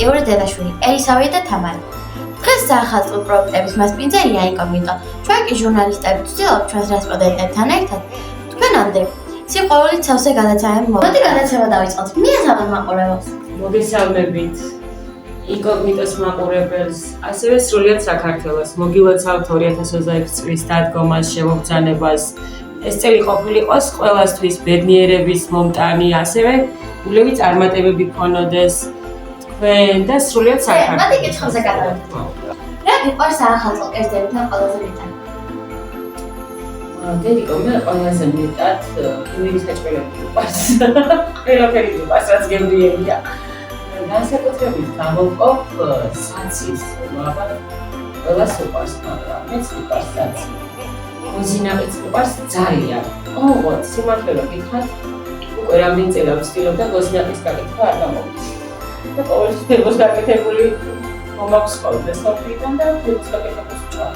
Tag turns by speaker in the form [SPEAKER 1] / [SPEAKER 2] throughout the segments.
[SPEAKER 1] მარტივური დედაშვილი, ელისავე და თამარი. დღეს საახალწლო პროექტების მასპინძელია ინკოგნიტო. ჩვენ კი ჟურნალისტები ვცდილობთ ჩვენს რესპონდენტებთან ერთად თქვენამდე სიყვარულით სავსე გადაცემა მოვა. მოდი გადაცემა დავიწყოთ. მიესალმოთ მაყურებელს.
[SPEAKER 2] მოგესალმებით ინკოგნიტოს მაყურებელს, ასევე სრულიად საქართველოს. მოგილოცავთ 2026 წლის დადგომას, შემოგზანებას. ეს წელი ყოფილიყოს ყველასთვის ბედნიერების მომტანი, ასევე გულები წარმატებები გქონოდეს თქვენ და სრულიად საქართველოს.
[SPEAKER 1] მოდი კითხავზე გადავიდეთ. რა გიყვარს საახალწლო კერძებთან ყველაზე მეტად?
[SPEAKER 2] დედიკო, მე ყველაზე მეტად კიმერის საჭმელები გიყვარს. ყველაფერი გიყვარს, რაც გემრიელია. განსაკუთრებით გამოვყოფ საცის ლაბა, ყველას უყვარს, მაგრამ მეც გიყვარს საცი. გოზინაყიც გიყვარს ძალიან. ოღონდ სიმართლე რომ გითხრათ, უკვე რამდენი წელი ვცდილობდა გოზინაყის გაკეთება არ გამოვიდა. და ყოველთვის ფერბოს გაკეთებული მომაქვს ყოველდღე სოფლიდან და ფერბოს გაკეთებას ვჭამ.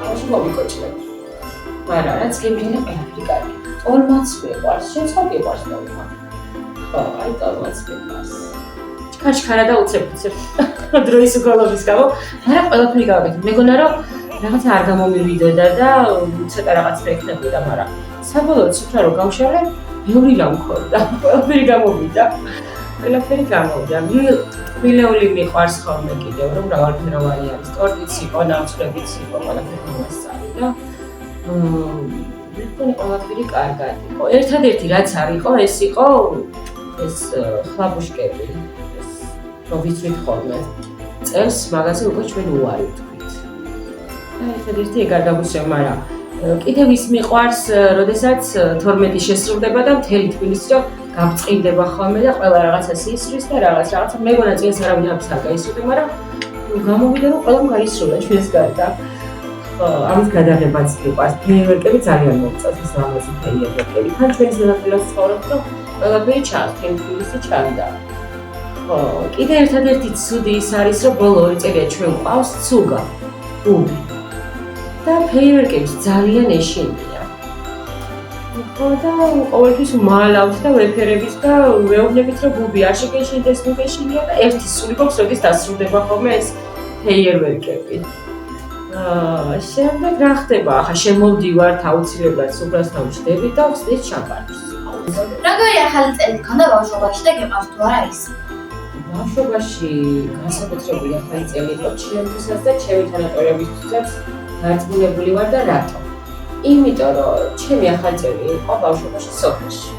[SPEAKER 2] ამაში მოვიკოჭრებ. მაგრამ რაც გემრიელი ყველაფერი კარგი. ტოლმაც მიყვარს, შენც ხო გიყვარს ტოლმა? ხო, აი ტოლმაც მიყვარს. ჩქარა და უცებ დროის უკოლობის გამო, მაგრამ ყველაფერი გავაკეთე. მეგონა რომ რაღაცა არ გამომივიდოდა და ცოტა რაღაცა ექნებოდა, მაგრამ საბოლოოდ ციფრა რომ გავშალე, ბევრი რამ მქონდა. ყველაფერი გამოვიდა. ყველაფერი გამოვიდა. მილეული მიყვარს ხოლმე კიდევ რომ მრავალფეროვანი არის. ტორტიც იყო, ნამცხრებიც იყო, ყველაფერი მომასწარი და მეკონი ყველაფერი კარგად იყო. ერთადერთი რაც არ იყო, ეს იყო ეს ხლაბუშკები. რომ ვიცვით ხოლმე. წელს მაგაზე უკვე ჩვენ უარი ვთქვით. და ერთადერთი ეგ არ გაგუსწრებ, მაგრამ კიდევ ის მიყვარს, როდესაც 12 შესრულდება და მთელი თბილისი რომ გამწყინდება ხოლმე და ყველა რაღაცას ისრის და რაღაცა მეგონა წელს არავინ ამის არ გაისროდა, მაგრამ გამოვიდა რომ ყველამ გაისროლა ჩვენს გარდა. ამის გადაღებაც მიყვარს. ფეიერვერკები ძალიან მომწონს, ეს ლამაზი ფეიერვერკები. თან ჩვენს ზედაპირას ცხოვრობთ, რომ ყველაფერი ჩანს, თბილისი ჩანდა. კიდე ერთადერთი ცუდი ის არის, რომ ბოლო 2 წელია ჩვენ გვყავს ცუგა, ბუბი. და ფეიერვერკების ძალიან ეშინია. ხო და ყოველთვის მალავთ და ვეფერებით და ვეუბნებით, რომ ბუბი არ შეგეშინდეს, ნუ გეშინია და ერთი სული გვაქვს, როდის დასრულდება ხოლმე ეს ფეიერვერკები. შემდეგ რა ხდება? ახლა შემოვდივართ აუცილებლად სუბრასთან ვждებით და ვხსნით შამპანს.
[SPEAKER 1] როგორი ახალი წელი გქონდა ბავშვობაში და გიყვარს თუ არა ის?
[SPEAKER 2] ბავშვობაში განსაკუთრებული ახალი წელი იყო ჩემთვისაც და ჩემი თანატორებისთვისაც დარწმუნებული ვარ და რატო? იმიტომ რომ ჩემი ახალი წელი იყო ბავშვობაში სოფელში.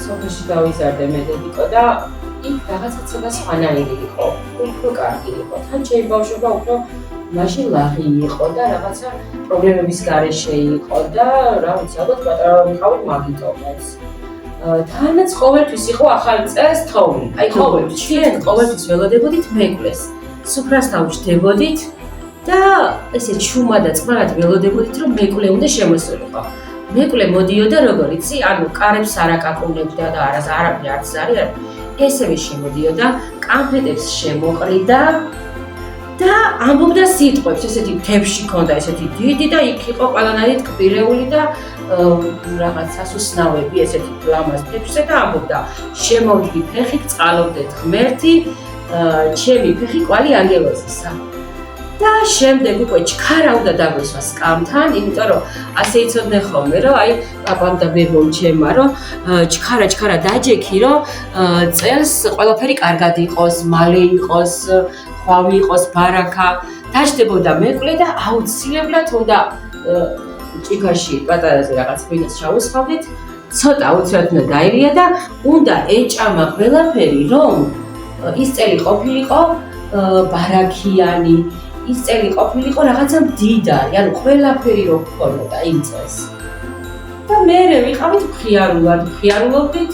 [SPEAKER 2] სოფელში გავიზარდე მე დედიკო და იქ რაღაცა ცოტა სხვანაირი იყო, უფრო კარგი იყო. თან ჩემი ბავშვობა უფრო მაშინ ლაღი იყო და რაღაცა პრობლემების გარეშე იყო და რა ვიცი, ალბათ პატარა ვიყავით მაგიტომაც. თანაც ყოველთვის იყო ახალი წელს თოვლი. აი ყოველთვის ჩვენ ყოველთვის ველოდებოდით მეკლეს. სუფრასთან ვждებოდით და ესე ჩუმა და წყნარად ველოდებოდით რომ მეკლე უნდა შემოსულიყო. მეკლე მოდიოდა როგორ იცი? ანუ კარებს არ აკაკუნებდა და არაფერი არც არის. ესევე შემოდიოდა, კანფეტებს შემოყრიდა და ამბობდა სიტყვებს, ესეთი თებში ქონდა ესეთი დიდი და იქ იყო ყველანაირი ტკბირეული და რაღაც სასუსნავები ესეთი ლამაზ თებში და ამბობდა შემოვიდი ფეხი, წყალობდეთ ღმერთი, ჩემი ფეხი კვალი ანგელოზისა. და შემდეგ უკვე ჩქარა უნდა დაგვესვა სკამთან, იმიტომ რომ ასე იცოდნენ ხოლმე, რომ აი პაპამ და ბებომ ჩემმა, რომ ჩქარა დაჯექი, რომ წელს ყველაფერი კარგად იყოს, მალე იყოს, ხვავი იყოს, ბარაკა. დაждდებოდა მეკლე და აუცილებლად უნდა ჭიქაში პატარაზე რაღაც ღვინოს ჩაუსხავდით, ცოტა აუცილებლად უნდა დაელია და უნდა ეჭამა ყველაფერი, რომ ის წელი ყოფილიყო ბარაქიანი. ის წელი ყოფილიყო რაღაცა მდიდარი, ანუ ყველაფერი რო გქონოდა იმ წელს. და მე ვიყავით მხიარულობდით.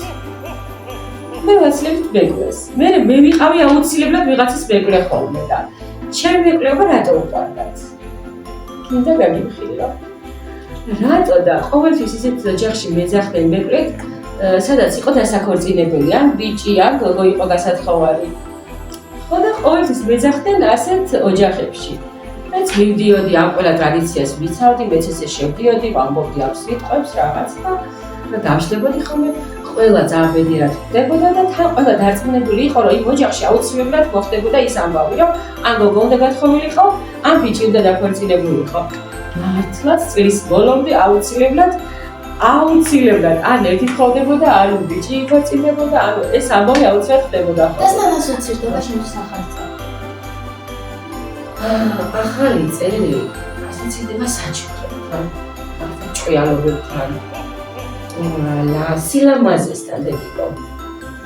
[SPEAKER 2] მე ვაცლებთ მეკლეს. მე ვიყავი აუცილებლად ვიღაცის მეკლე ხოლმე და ჩემი მეკლეობა რატო უყვარდათ? კიდე გაგიფხილა. რატო და ყოველთვის ისეთ ოჯახში მეძახდნენ მეკლეთ, სადაც იყო დასაქორწინებელი, ან ბიჭი, ან გოგო იყო გასათხოვარი. ხო და ყოველთვის მეძახდნენ ასეთ ოჯახებში. მეც მივდიოდი ამ ყველა ტრადიციას ვიცავდი, მეც ესე შევდიოდი, ვამბობდი ამ სიტყვებს რაღაც და დავждდებოდი ხოლმე. ყველა ძალიან ბედნიერად ხდებოდა და თან ყველა დარწმუნებული იყო, რომ იმ ოჯახში აუცილებლად მოხდებოდა ის ამბავი, რომ ან გოგო უნდა გათხოვილიყო, ან ბიჭი უნდა დაქორწინებულიყო. მართლაც წლის ბოლომდე აუცილებლად ან ერთი ხდებოდა, ან ბიჭი იქორწინებოდა, ანუ ეს ამბავი აუცილებლად ხდებოდა.
[SPEAKER 1] და ასოცირდება შენთვის ახალი წელი.
[SPEAKER 2] ახალი წელი ასოცირდება საჩუქრებთან, ჭყიალობებთან. სილამაზესთან დედიკო.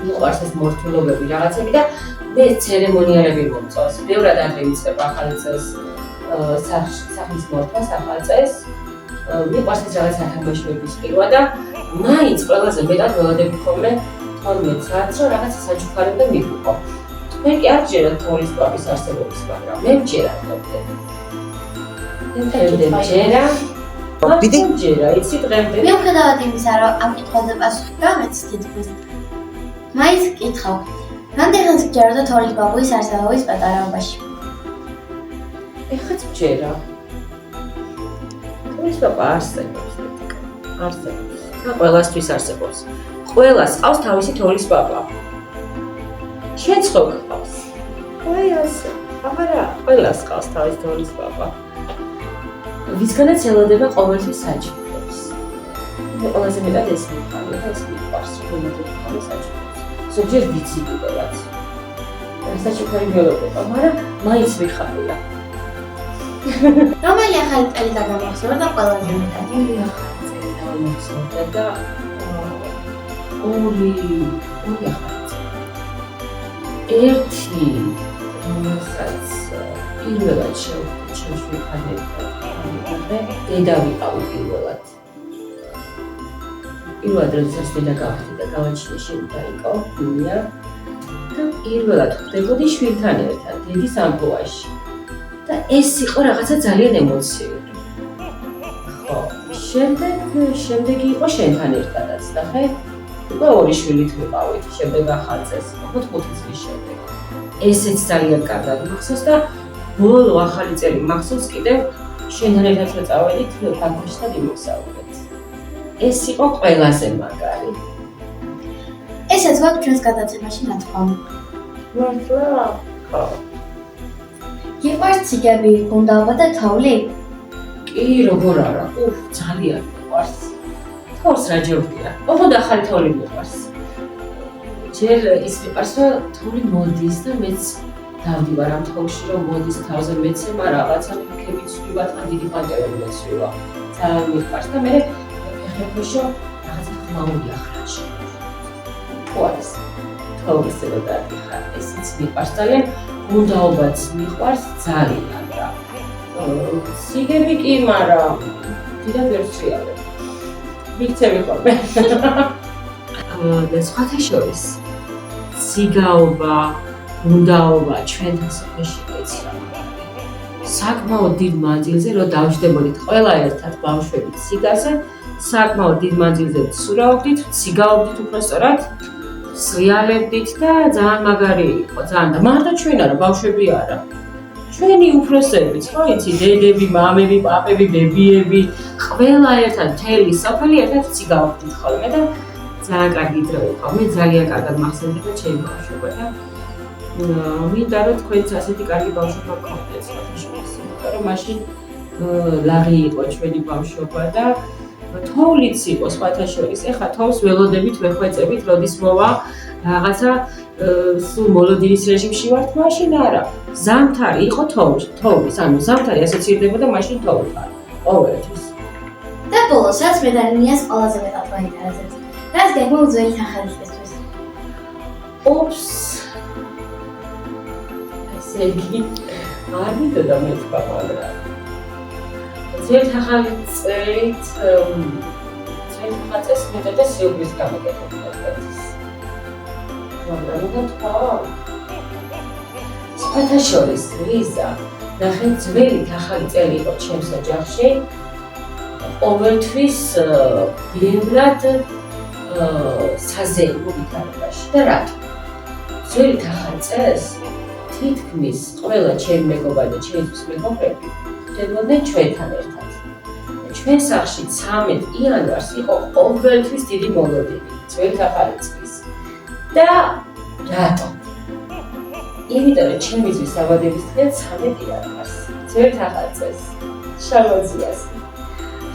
[SPEAKER 2] მიყვარს ეს მორთულობები რაღაცები და მე ცერემონიალები მომწონს. ბევრად არ დავიწყებ ახალი წელს სახლის მორთვას ახალ წელს. მიყვარს ეს რაღაც ათამაშოების ყიდვა და მაინც ყველაზე მეტად ველოდები ხოლმე 12 საათს რომ რაღაცა საჩუქარებდა მივიღო. მე კი არ ჯერა თორის პაპის არსებობის, მაგრამ მე მჯერა დღემდე. ჯერა იცი დღემდე.
[SPEAKER 1] მიუხედავად იმისა, რომ ამ კითხვაზე პასუხი გამეცი თითქმის. მაინც კითხავ, რამდენად გჯეროდა თორის ბაბუის არსებობის პატარაობაში?
[SPEAKER 2] ეხაც მჯერა. თორის პაპა არსებობს. და ყველასთვის არსებობს. ყველას ყავს თავისი თორის პაპა. შენც ხო გყავს? აი ასე. აბარა, ყველას ყავს თავისი თორის პაპა. ვისგანაც ელოდება ყოველთვის საჩუქრებს. მე ყველაზე მეტად ეს მიყავდა და ეს მიყვარს, რომ ელოდება საჩუქრებს. ზოგჯერ ვიცი კიდევაც. საჩუქარი ველოდება, მაგრამ მაინც მიხარია.
[SPEAKER 1] რომელი ახალი წელი დაგამახსოვრდა ყველაზე მეტად?
[SPEAKER 2] ორი ახალი წელი დამახსოვრდა და ორი ახალი წელი. ერთი, რომელსაც პირველად შევხვდი დედა ვიყავი პირველად. პირველად როდესაც დედა გავხდი და გავაჩინე შენ დაიკო, მია და პირველად ხვდებოდი შვილთან ერთად დედის ამბოაში. და ეს იყო რაღაცა ძალიან ემოციური. ხო, შემდეგი იყო შენთან ერთადაც და ხე უკვე ორი შვილით ვიყავით, შემდეგ ახალ წელს, ხო 5 წლის შემდეგ. ესეც ძალიან კარგად მახსოვს და ბოლო ახალი წელი მახსოვს კიდევ შენთან ერთად რომ წავედით ბაქოში და იმოგზაურეთ. ეს იყო ყველაზე მაგარი.
[SPEAKER 1] ესაც გვაქვს ჩვენს გადაცემაში ნათქვამი.
[SPEAKER 2] მართლა? ხო.
[SPEAKER 1] გიყვარს ციგები, გუნდაობა და თოვლი?
[SPEAKER 2] კი, როგორ არა. ძალიან მიყვარს. თავს რა ჯობია. ოღონდ ახალი თოვლი მიყვარს. ჯერ ის მიყვარს რომ თოვლი მოდის და მეც დავდივარ ამ თოვლში რომ მოდის თავზე მეცემა რაღაცა ფიქრებით ვსვივა თან დიდი პანტერები მეცვივა. ძალიან მიყვარს და მე ფეხებშო რაღაცა ხმაური ახრაში. ყოას თოვლის რო დადიხარ, ესეც მიყვარს ძალიან, გუნდაობაც მიყვარს ძალიან და ციგები კი, მაგრამ დიდად ვერ ვსვიავებ. ვიქცევი ხოლმე. და სხვათა შორის ციგაობა, გუნდაობა ჩვენთან სოფელში ეცხრა. საკმაოდ დიდ მანძილზე რომ დავждებოდით ყველა ერთად ბავშვებით ციგაზე, საკმაოდ დიდ მანძილზე ვცურავდით, ციგაობდით უბრალოდ, სრიალებდით და ძალიან მაგარი იყო, ძალიან და მარტო ჩვენ არა, ბავშვები არა. ჩვენი უფროსებიც, ხო იცი, დედები, მამები, პაპები, ბებიები, ყველა ერთად მთელი სოფელი ერთად ციგაობდით ხოლმე და ძალიან კარგი დრო იყო. მე ძალიან კარგად მახსენდება ჩემი ბავშვობა და მინდა რომ თქვენც ასეთი კარგი ბავშვობა გქონდეთ საერთაშორისო, იმიტომ რომ მაშინ ლაღი იყო ჩვენი ბავშვობა და თოვლიც იყო სხვათა შორის. ეხლა თოვლს ველოდებით ვეხვეწებით, როდის მოვა რაღაცა სულ მოლოდინის რეჟიმში ვართ, მაშინ არა. ზამთარი იყო თოვლის, ანუ ზამთარი ასოცირდებოდა მაშინ თოვლთან. ყოველთვის.
[SPEAKER 1] და ბოლოს, რაც მე და ნინიას ყველაზე მეტად გაინტერესებს. რას გეგმა უძველი თანხმადისათვის?
[SPEAKER 2] ოპს. ესე იგი, არ მიდოდა მე თქვა, მაგრამ ერთ ახალი წელით წელს მეთოდა სიუბლის გამოგეთებდა. მაგრამ თქვა სხვათა შორის ლიზა ნახე ძველი ახალი წელი იყო ჩემს ოჯახში. ყოველთვის ბევრად საზეიმო ვითარებაში და რატო? ძველი ახალი წელს თითქმის ყველა ჩემი მეგობარი და ჩემთვის მეგობრები ხდებოდნენ ჩვენთან ერთად. ჩვენ სახლში 13 იანვარს იყო ყოველთვის დიდი მოლოდინი, ძველი ახალი წლის. და რატო? იმიტომ რომ ჩემი ძის დაბადების დღე 13 იანვარს, ძველი ახალი წელს. შარლოზიას.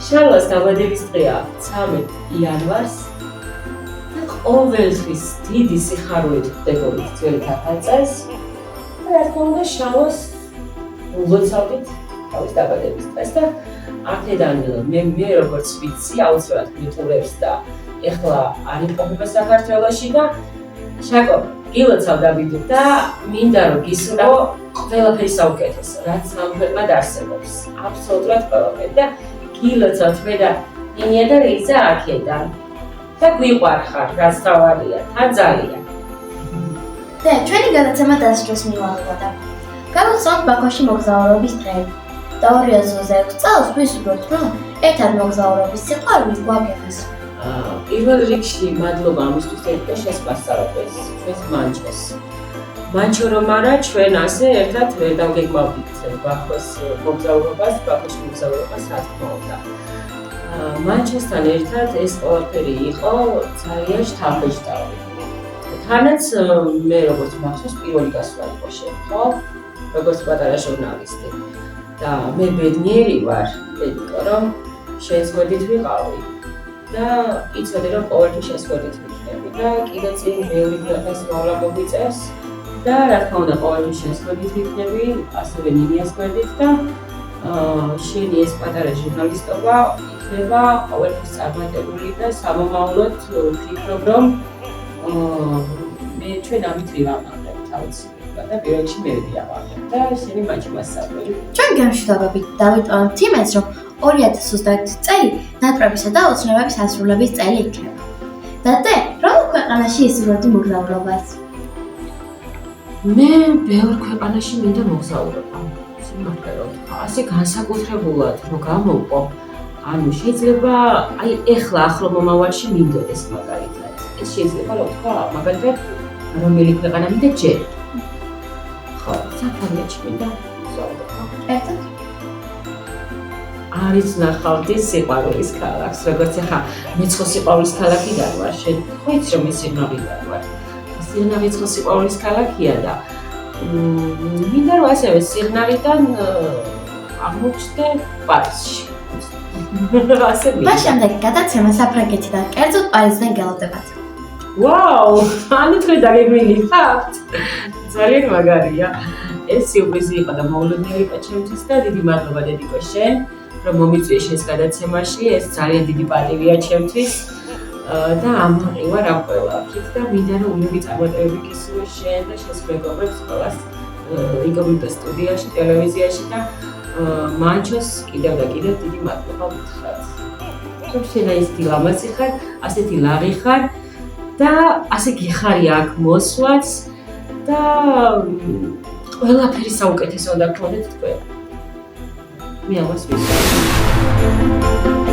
[SPEAKER 2] შარლოს დაბადების დღეა 13 იანვარს. და ყოველთვის დიდი სიხარულით ვხდებოდით ძველი ახალი წელს. და რა თქმა უნდა შარლოს ულოცავდით თავის დაბადების დღეს და აქედან მე როგორც ვიცი აუცილებლად გვითურებს და ეხლა არ იმყოფება საქართველოში და შაკო გილოცავ დავიდე და მინდა რომ გისურვო ყველაფერი საუკეთესო რაც სამფერმად არსებობს აბსოლუტურად ყველაფერი და გილოცავ მე და ინია და რიზა აქედან და გვიყვარხარ რაც თავარია თან ძალიან
[SPEAKER 1] და ჩვენი გადაცემა დასჯოს მივალებოდა გავახსოვთ ბაქოში მოგზაურობის დღეები და 2026 წელს ვისურვებთ რომ ერთად მოგზაურობის სიყვარული გვაგებოს.
[SPEAKER 2] პირველ რიგში მადლობა ამისთვის და შესპასწავლებს ჩვენს მანჩოს. მანჩო რომ არა ჩვენ ასე ერთად ვერ დავგეგმავდით ბაქოს მოგზაურობას, ბაქოში მოგზაურობას რა თქმა უნდა. მანჩოსთან ერთად ეს ყველაფერი იყო ძალიან შთამბეჭდავი. თანაც მე როგორც მახსოვს პირველი გასვლა იყო შემთხვევა როგორც პატარა ჟურნალისტი. და მე ბედნიერი ვარ, იმიტომ რომ შენს გვერდით ვიყავი და იცოდი რომ ყოველთვის შენს გვერდით ვიქნები და კიდე წინ მეორე ქვეყნის მოვლა მოგვიწევს და რა თქმა უნდა ყოველთვის შენს გვერდით ვიქნები, ასევე ნინიას გვერდით და შენი ეს პატარა ჟურნალისტობა იქნება ყოველთვის წარმატებული და სამომავლოდ ვფიქრობ რომ მე ჩვენ ამით ვივამაყებ თავისი და პირველში მე ვიავარებ და შენი მაჩი მასწავლებელი.
[SPEAKER 1] ჩვენ გამშვიდობებით დავიტოვებთ იმას, რომ 2021 წელი ნაკრებისა და ოცნებების ასრულების წელი იქნება. და რომელ ქვეყანაში ისურვებდი მოგზაურობას?
[SPEAKER 2] მე ბევრ ქვეყანაში მინდა მოგზაურობა. სიმართლე რომ ვთქვა, ასე განსაკუთრებულად რომ გამოვყო. ანუ შეიძლება აი ეხლა ახლო მომავალში მინდოდეს მაგალითად. ეს შეიძლება რომ ვთქვა, მაგალითად რომელი ქვეყანა მინდა ჯერ. საფრანგეთში მინდა მოგზაურობა.
[SPEAKER 1] ერთად?
[SPEAKER 2] არის ნახავდი სიყვარულის ქალაქს, როგორც ახლა მეცხო სიყვარულის ქალაქიდან ვარ, შენ ხო იცი რომ ის სიღნაღიდან ვარ. სიღნაღიცხო სიყვარულის ქალაქია და მინდა რომ ასევე სიღნაღიდან აღმოჩნდე პარიზში. ასე მინდა.
[SPEAKER 1] მას შემდეგ გადაცემა საფრანგეთიდან კერძოდ პარიზიდან გელოდებათ.
[SPEAKER 2] ვაუ, ანუ თქვენ დაგეგმილი ხართ? ძალიან მაგარია. ეს სიურპრიზი იყო და მოულოდნელი იყო ჩემთვის და დიდი მადლობა დედიკო შენ, რომ მომიწვიე შენს გადაცემაში. ეს ძალიან დიდი პატივია ჩემთვის და ამაყი ვარ ამ ყველაფრით და მინდა რომ უნები წარმატებები გისურვო შენ და შენს მეგობრებს ყველას ინკოგნიტო სტუდიაში, ტელევიზიაში და მანჩოს კიდევ და კიდევ დიდი მადლობა გითხრათ. რომ შენ ისეთი ლამაზი ხარ, ასეთი ლაღი ხარ და ასე გიხარია აქ მოსვლაც და ყველაფერი საუკეთესო უნდა გქონდეთ თქვენ. მე ამას ვისურვებ.